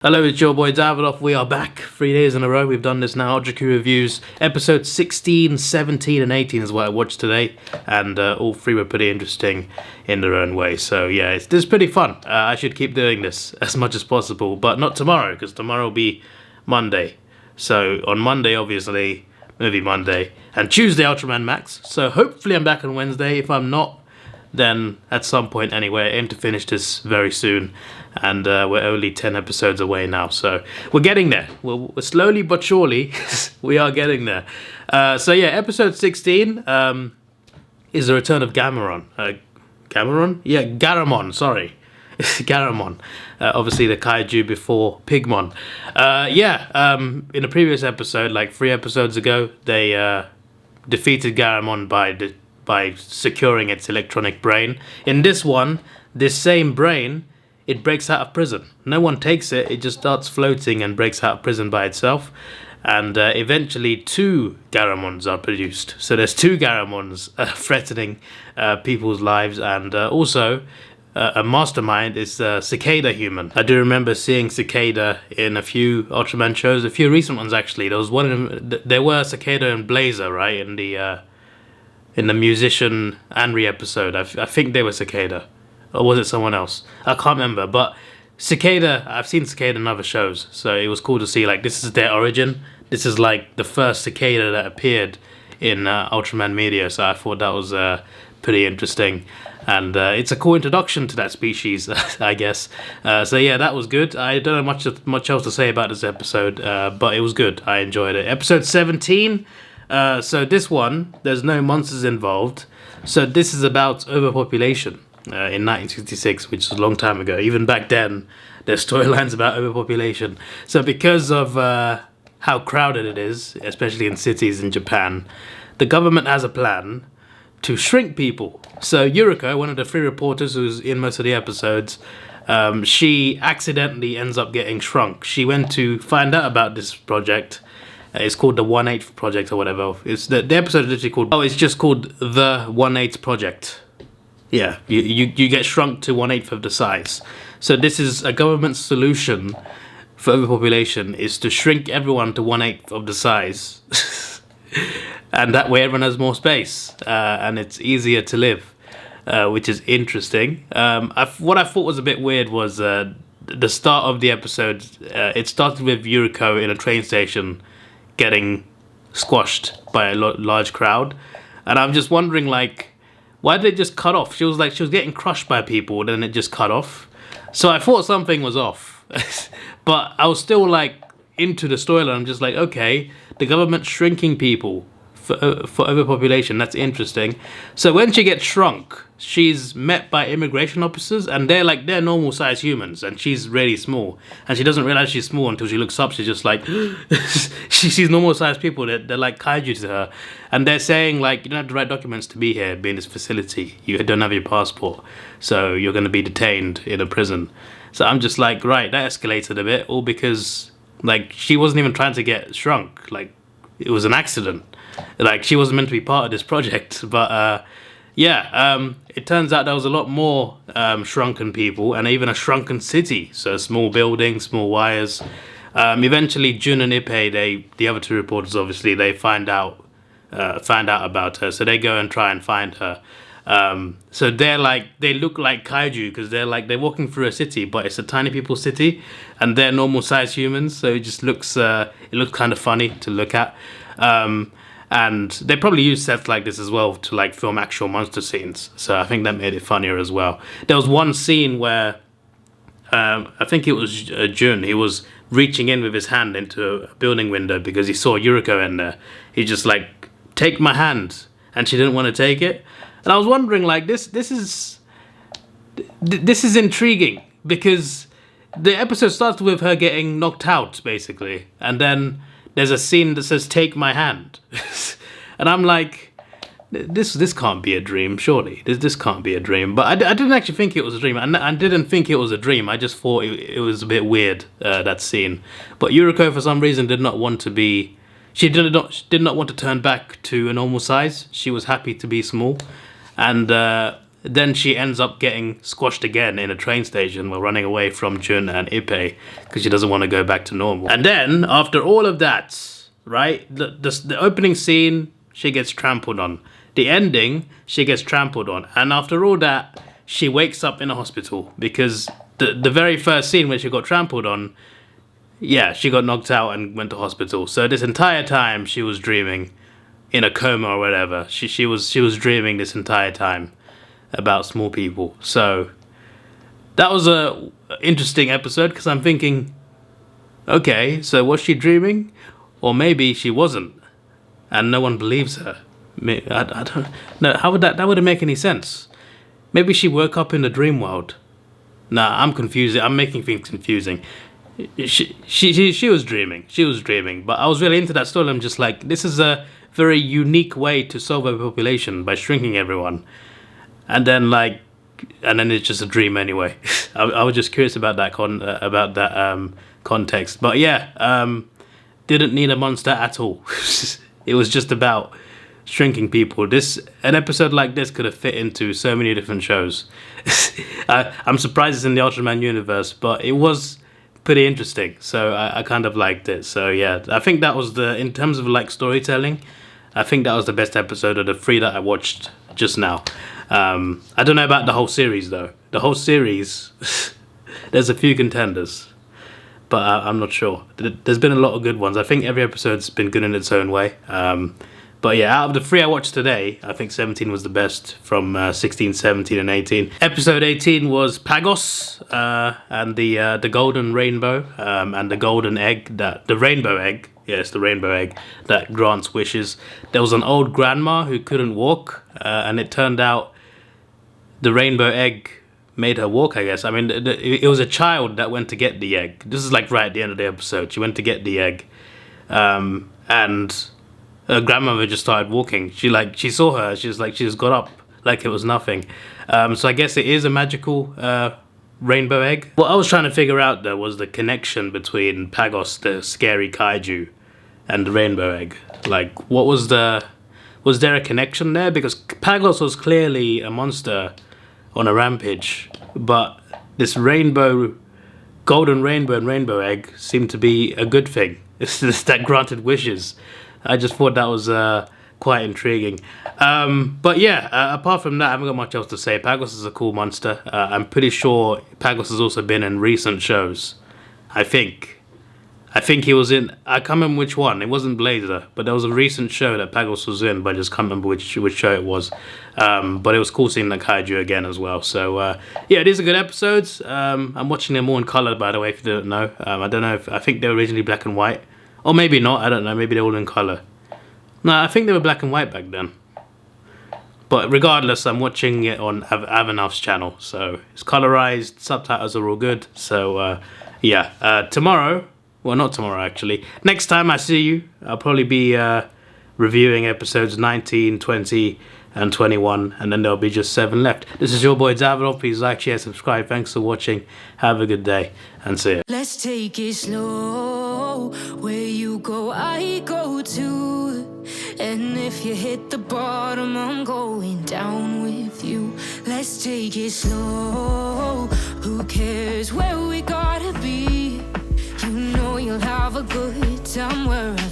Hello, it's your boy Davidoff. We are back 3 days in a row. We've done this now. UltraGear reviews. Episode 16, 17, and 18 is what I watched today. And all three were pretty interesting in their own way. So yeah, this is pretty fun. I should keep doing this as much as possible. But not tomorrow, because tomorrow will be Monday. So on Monday, obviously, Movie Monday. And Tuesday, Ultraman Max. So hopefully I'm back on Wednesday. If I'm not, then at some point anyway, I aim to finish this very soon, and we're only 10 episodes away now, so we're getting there. We're slowly but surely, we are getting there. So yeah, episode 16 is the return of Gameron. Gameron? Yeah, Garamon, sorry. Garamon. Obviously the kaiju before Pigmon. In a previous episode, like 3 episodes ago, they defeated Garamon by securing its electronic brain. In this one, this same brain, it breaks out of prison. No one takes it, it just starts floating and breaks out of prison by itself. And eventually 2 Garamons are produced. So there's 2 Garamons threatening people's lives, and also a mastermind is Cicada Human. I do remember seeing Cicada in a few Ultraman shows, a few recent ones actually. There was one of them, there were Cicada and Blazer, right, in the Musician Henry episode. I think they were Cicada. Or was it someone else? I can't remember. But Cicada, I've seen Cicada in other shows. So it was cool to see, like, this is their origin. This is like the first Cicada that appeared in Ultraman media. So I thought that was pretty interesting. And it's a cool introduction to that species, I guess. So yeah, that was good. I don't know much else to say about this episode. But it was good. I enjoyed it. Episode 17... so this one, there's no monsters involved. So this is about overpopulation in 1966, which is a long time ago. Even back then, there's storylines about overpopulation. So because of how crowded it is, especially in cities in Japan, the government has a plan to shrink people. So Yuriko, one of the 3 reporters who's in most of the episodes, she accidentally ends up getting shrunk. She went to find out about this project. It's called the 1/8 Project or whatever. It's the episode is literally called. Oh, it's just called the 1/8 Project. Yeah, you get shrunk to 1/8 of the size. So this is a government solution for overpopulation, is to shrink everyone to 1/8 of the size, and that way everyone has more space and it's easier to live, which is interesting. What I thought was a bit weird was the start of the episode. It started with Yuriko in a train station, getting squashed by a large crowd, and I'm just wondering, like, why did it just cut off? She was getting crushed by people, then it just cut off. So I thought something was off, but I was still like into the storyline. I'm just like, okay, the government shrinking people for overpopulation. That's interesting. So when she gets shrunk, she's met by immigration officers, and they're normal sized humans, and she's really small, and she doesn't realize she's small until she looks up. She's just like she sees normal sized people. They're like kaiju to her, and they're saying, like, you don't have the right documents to be here, be in this facility. You don't have your passport, so you're going to be detained in a prison. So I'm just like, right, that escalated a bit, all because, like, she wasn't even trying to get shrunk. Like, it was an accident. Like, she wasn't meant to be part of this project. But it turns out there was a lot more shrunken people, and even a shrunken city. So small buildings, small wires. Eventually, Jun and Ippei, the other 2 reporters, obviously, they find out about her. So they go and try and find her. So they look like kaiju because they're walking through a city, but it's a tiny people city, and they're normal sized humans. So it just looks kind of funny to look at. And they probably use sets like this as well to, like, film actual monster scenes. So I think that made it funnier as well. There was one scene where I think it was Jun. He was reaching in with his hand into a building window because he saw Yuriko in there. He just like, take my hand, and she didn't want to take it. And I was wondering, like, this is intriguing because the episode starts with her getting knocked out basically, and then there's a scene that says "take my hand," and I'm like, this can't be a dream, surely. This can't be a dream. But I didn't actually think it was a dream. I didn't think it was a dream. I just thought it was a bit weird, that scene. But Yuriko, for some reason, did not want to be. She did not want to turn back to a normal size. She was happy to be small, and then she ends up getting squashed again in a train station while running away from Jun and Ippei because she doesn't want to go back to normal. And then, after all of that, right, the opening scene, she gets trampled on. The ending, she gets trampled on. And after all that, she wakes up in a hospital because the very first scene when she got trampled on, yeah, she got knocked out and went to hospital. So this entire time, she was dreaming in a coma or whatever. She was dreaming this entire time about small people. So that was a interesting episode because I'm thinking, okay, so was she dreaming, or maybe she wasn't, and no one believes her. I don't know. How would that wouldn't make any sense? Maybe she woke up in the dream world. Nah, I'm confused. I'm making things confusing. She was dreaming. She was dreaming. But I was really into that story. I'm just like, this is a very unique way to solve overpopulation by shrinking everyone. And then it's just a dream anyway. I was just curious about that context. But yeah, didn't need a monster at all. It was just about shrinking people. An episode like this could have fit into so many different shows. I'm surprised it's in the Ultraman universe, but it was pretty interesting. So I kind of liked it. So yeah, I think that was in terms of like storytelling, I think that was the best episode of the 3 that I watched just now. I don't know about the whole series though. The whole series, there's a few contenders, but I'm not sure. There's been a lot of good ones. I think every episode's been good in its own way. But yeah, out of the 3 I watched today, I think 17 was the best from 16, 17, and 18. Episode 18 was Pagos and the golden rainbow and the golden egg, the rainbow egg. Yes, the rainbow egg that grants wishes. There was an old grandma who couldn't walk, and it turned out the rainbow egg made her walk, I guess. I mean, it was a child that went to get the egg. This is like right at the end of the episode. She went to get the egg, and her grandmother just started walking. She saw her. She just got up like it was nothing. So I guess it is a magical rainbow egg. What I was trying to figure out though was the connection between Pagos, the scary kaiju, and the rainbow egg. Like, was there a connection there? Because Pagos was clearly a monster on a rampage, but this golden rainbow and rainbow egg seemed to be a good thing. It's just that granted wishes. I just thought that was quite intriguing. But yeah, apart from that, I haven't got much else to say. Pagos is a cool monster. I'm pretty sure Pagos has also been in recent shows. I think he was in, I can't remember which one. It wasn't Blazer, but there was a recent show that Pagos was in, but I just can't remember which show it was. But it was cool seeing the kaiju again as well. So yeah, these are good episodes. I'm watching them all in color, by the way, if you didn't know. I don't know I think they were originally black and white. Or maybe not, I don't know. Maybe they're all in color. No, I think they were black and white back then. But regardless, I'm watching it on Davidoff's channel. So it's colorized, subtitles are all good. So yeah, tomorrow, well, not tomorrow actually. Next time I see you, I'll probably be reviewing episodes 19, 20, and 21. And then there'll be just 7 left. This is your boy Davidoff. Please like, share, subscribe. Thanks for watching. Have a good day and see you. Let's take it slow. Where you go, I go too. And if you hit the bottom, I'm going down with you. Let's take it slow. Who cares where we gotta be? You know you'll have a good time wherever